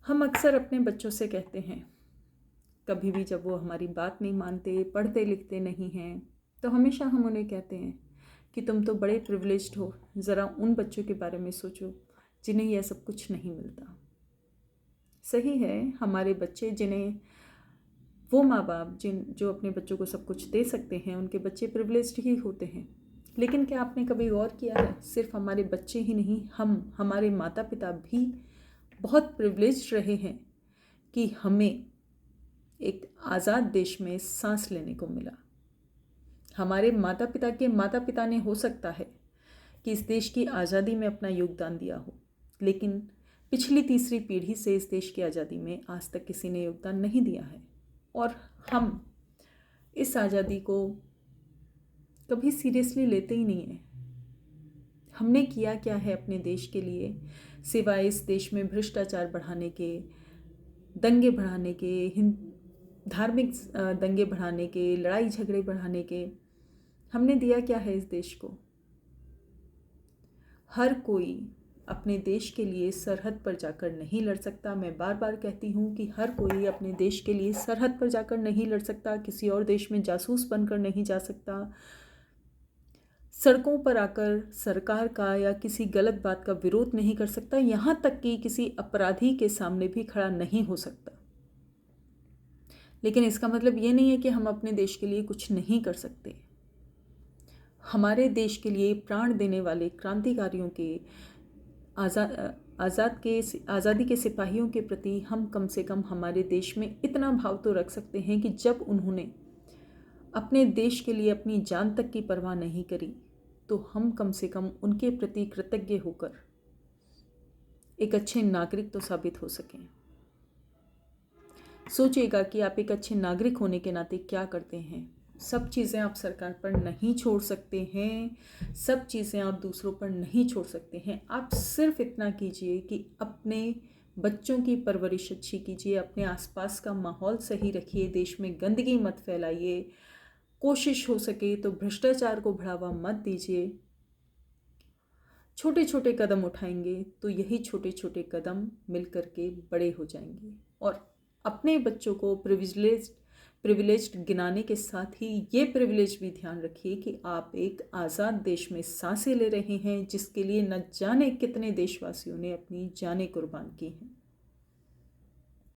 हम अक्सर अपने बच्चों से कहते हैं, कभी भी जब वो हमारी बात नहीं मानते, पढ़ते लिखते नहीं हैं, तो हमेशा हम उन्हें कहते हैं कि तुम तो बड़े प्रिविलेज्ड हो, ज़रा उन बच्चों के बारे में सोचो जिन्हें यह सब कुछ नहीं मिलता। सही है, हमारे बच्चे जिन्हें वो माँ बाप जो अपने बच्चों को सब कुछ दे सकते हैं, उनके बच्चे प्रिविलेज्ड ही होते हैं। लेकिन क्या आपने कभी गौर किया है, सिर्फ हमारे बच्चे ही नहीं, हमारे माता पिता भी बहुत प्रिविलेज्ड रहे हैं कि हमें एक आज़ाद देश में सांस लेने को मिला। हमारे माता पिता ने हो सकता है कि इस देश की आज़ादी में अपना योगदान दिया हो, लेकिन पिछली तीसरी पीढ़ी से इस देश की आज़ादी में आज तक किसी ने योगदान नहीं दिया है। और हम इस आज़ादी को कभी सीरियसली लेते ही नहीं हैं। हमने किया क्या है अपने देश के लिए, सिवाय इस देश में भ्रष्टाचार बढ़ाने के, दंगे बढ़ाने के, धार्मिक दंगे बढ़ाने के, लड़ाई झगड़े बढ़ाने के। हमने दिया क्या है इस देश को? हर कोई अपने देश के लिए सरहद पर जाकर नहीं लड़ सकता। मैं बार बार कहती हूँ कि हर कोई अपने देश के लिए सरहद पर जाकर नहीं लड़ सकता, किसी और देश में जासूस बनकर नहीं जा सकता, सड़कों पर आकर सरकार का या किसी गलत बात का विरोध नहीं कर सकता, यहाँ तक कि किसी अपराधी के सामने भी खड़ा नहीं हो सकता। लेकिन इसका मतलब ये नहीं है कि हम अपने देश के लिए कुछ नहीं कर सकते। हमारे देश के लिए प्राण देने वाले क्रांतिकारियों के आज़ादी के सिपाहियों के प्रति हम कम से कम हमारे देश में इतना भाव तो रख सकते हैं कि जब उन्होंने अपने देश के लिए अपनी जान तक की परवाह नहीं करी, तो हम कम से कम उनके प्रति कृतज्ञ होकर एक अच्छे नागरिक तो साबित हो सकें। सोचिएगा कि आप एक अच्छे नागरिक होने के नाते क्या करते हैं। सब चीज़ें आप सरकार पर नहीं छोड़ सकते हैं, सब चीज़ें आप दूसरों पर नहीं छोड़ सकते हैं। आप सिर्फ इतना कीजिए कि अपने बच्चों की परवरिश अच्छी कीजिए, अपने आसपास का माहौल सही रखिए, देश में गंदगी मत फैलाइए, कोशिश हो सके तो भ्रष्टाचार को बढ़ावा मत दीजिए। छोटे छोटे कदम उठाएंगे तो यही छोटे छोटे कदम मिल करके बड़े हो जाएंगे। और अपने बच्चों को प्रिविलेज्ड गिनाने के साथ ही ये प्रिविलेज भी ध्यान रखिए कि आप एक आज़ाद देश में सांसें ले रहे हैं, जिसके लिए न जाने कितने देशवासियों ने अपनी जानें कुर्बान की हैं।